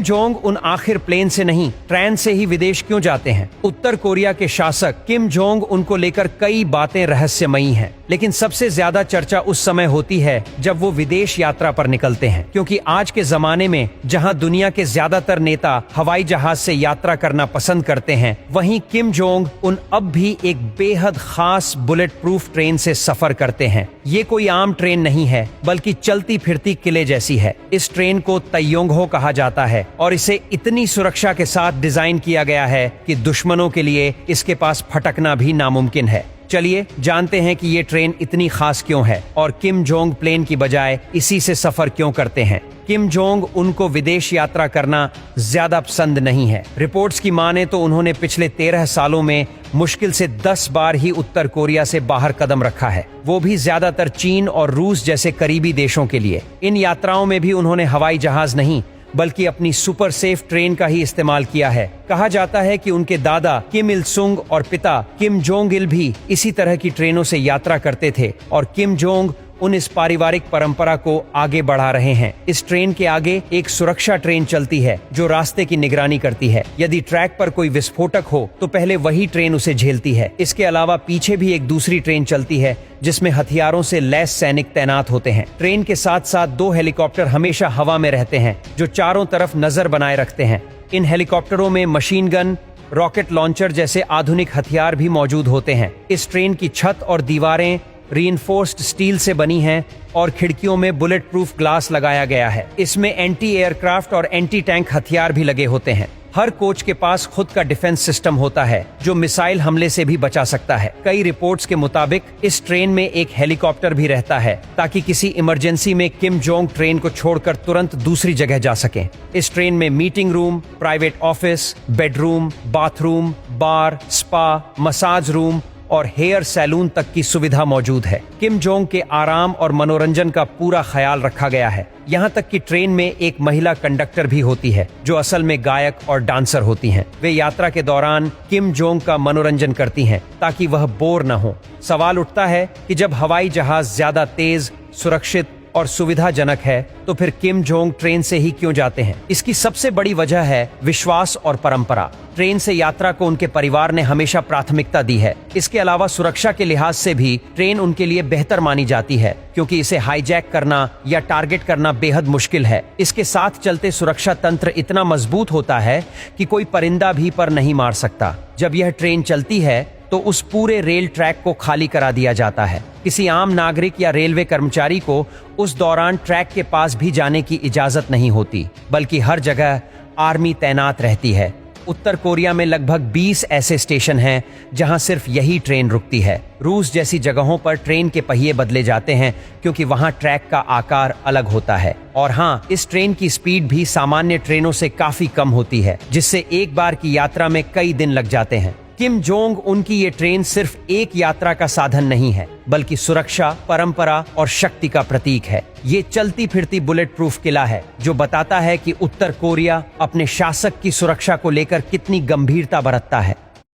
Kim Jong Un आखिर plane से नहीं, ट्रेन से ही विदेश क्यों जाते हैं? उत्तर कोरिया के शासक किम जोंग उनको लेकर कई बातें रहस्यमयी हैं, लेकिन सबसे ज्यादा चर्चा उस समय होती है जब वो विदेश यात्रा पर निकलते हैं, क्योंकि आज के जमाने में जहां दुनिया के ज्यादातर नेता हवाई जहाज से यात्रा करना पसंद करते हैं, वहीं किम जोंग उन अब भी एक बेहद खास बुलेट प्रूफ ट्रेन से सफर करते हैं। ये कोई आम ट्रेन नहीं है, बल्कि चलती फिरती किले जैसी है। इस ट्रेन को तैयोंगहो कहा जाता है और इसे इतनी सुरक्षा के साथ डिजाइन किया गया है कि दुश्मनों के लिए इसके पास फटकना भी नामुमकिन है। चलिए जानते हैं कि ये ट्रेन इतनी खास क्यों है और किम जोंग प्लेन की बजाय इसी से सफर क्यों करते हैं। किम जोंग उनको विदेश यात्रा करना ज्यादा पसंद नहीं है। रिपोर्ट्स की माने तो उन्होंने पिछले 13 सालों में मुश्किल से 10 बार ही उत्तर कोरिया से बाहर कदम रखा है, वो भी ज्यादातर चीन और रूस जैसे करीबी देशों के लिए। इन यात्राओं में भी उन्होंने हवाई जहाज नहीं बल्कि अपनी सुपर सेफ ट्रेन का ही इस्तेमाल किया है। कहा जाता है कि उनके दादा किम इल सुंग और पिता किम जोंग इल भी इसी तरह की ट्रेनों से यात्रा करते थे और किम जोंग उन इस पारिवारिक परंपरा को आगे बढ़ा रहे हैं। इस ट्रेन के आगे एक सुरक्षा ट्रेन चलती है जो रास्ते की निगरानी करती है। यदि ट्रैक पर कोई विस्फोटक हो तो पहले वही ट्रेन उसे झेलती है। इसके अलावा पीछे भी एक दूसरी ट्रेन चलती है जिसमें हथियारों से लैस सैनिक तैनात होते हैं। ट्रेन के साथ साथ 2 हेलीकॉप्टर हमेशा हवा में रहते हैं जो चारों तरफ नजर बनाए रखते हैं। इन हेलीकॉप्टरों में मशीन गन, रॉकेट लॉन्चर जैसे आधुनिक हथियार भी मौजूद होते हैं। इस ट्रेन की छत और दीवारें रीइंफोर्स्ड स्टील से बनी हैं और खिड़कियों में बुलेट प्रूफ ग्लास लगाया गया है। इसमें एंटी एयरक्राफ्ट और एंटी टैंक हथियार भी लगे होते हैं। हर कोच के पास खुद का डिफेंस सिस्टम होता है जो मिसाइल हमले से भी बचा सकता है। कई रिपोर्ट्स के मुताबिक इस ट्रेन में एक हेलीकॉप्टर भी रहता है ताकि किसी इमरजेंसी में किम जोंग ट्रेन को छोड़कर तुरंत दूसरी जगह जा सकें। इस ट्रेन में meeting room, private office, bedroom, bathroom, bar, spa, massage room और हेयर सैलून तक की सुविधा मौजूद है। किम जोंग के आराम और मनोरंजन का पूरा ख्याल रखा गया है। यहाँ तक कि ट्रेन में एक महिला कंडक्टर भी होती है जो असल में गायक और डांसर होती हैं। वे यात्रा के दौरान किम जोंग का मनोरंजन करती हैं ताकि वह बोर न हो। सवाल उठता है कि जब हवाई जहाज ज्यादा तेज, सुरक्षित और सुविधाजनक है तो फिर किम जोंग ट्रेन से ही क्यों जाते हैं? इसकी सबसे बड़ी वजह है विश्वास और परंपरा। ट्रेन से यात्रा को उनके परिवार ने हमेशा प्राथमिकता दी है। इसके अलावा सुरक्षा के लिहाज से भी ट्रेन उनके लिए बेहतर मानी जाती है क्योंकि इसे हाईजैक करना या टारगेट करना बेहद मुश्किल है। इसके साथ चलते सुरक्षा तंत्र इतना मजबूत होता है कि कोई परिंदा भी पर नहीं मार सकता। जब यह ट्रेन चलती है तो उस पूरे रेल ट्रैक को खाली करा दिया जाता है। किसी आम नागरिक या रेलवे कर्मचारी को उस दौरान ट्रैक के पास भी जाने की इजाजत नहीं होती, बल्कि हर जगह आर्मी तैनात रहती है। उत्तर कोरिया में लगभग 20 ऐसे स्टेशन हैं जहां सिर्फ यही ट्रेन रुकती है। रूस जैसी जगहों पर ट्रेन के पहिए बदले जाते हैं क्योंकि वहां ट्रैक का आकार अलग होता है। और हाँ, इस ट्रेन की स्पीड भी सामान्य ट्रेनों से काफी कम होती है, जिससे एक बार की यात्रा में कई दिन लग जाते हैं। किम जोंग उनकी ये ट्रेन सिर्फ एक यात्रा का साधन नहीं है, बल्कि सुरक्षा, परंपरा और शक्ति का प्रतीक है। ये चलती फिरती बुलेट प्रूफ किला है जो बताता है कि उत्तर कोरिया अपने शासक की सुरक्षा को लेकर कितनी गंभीरता बरतता है।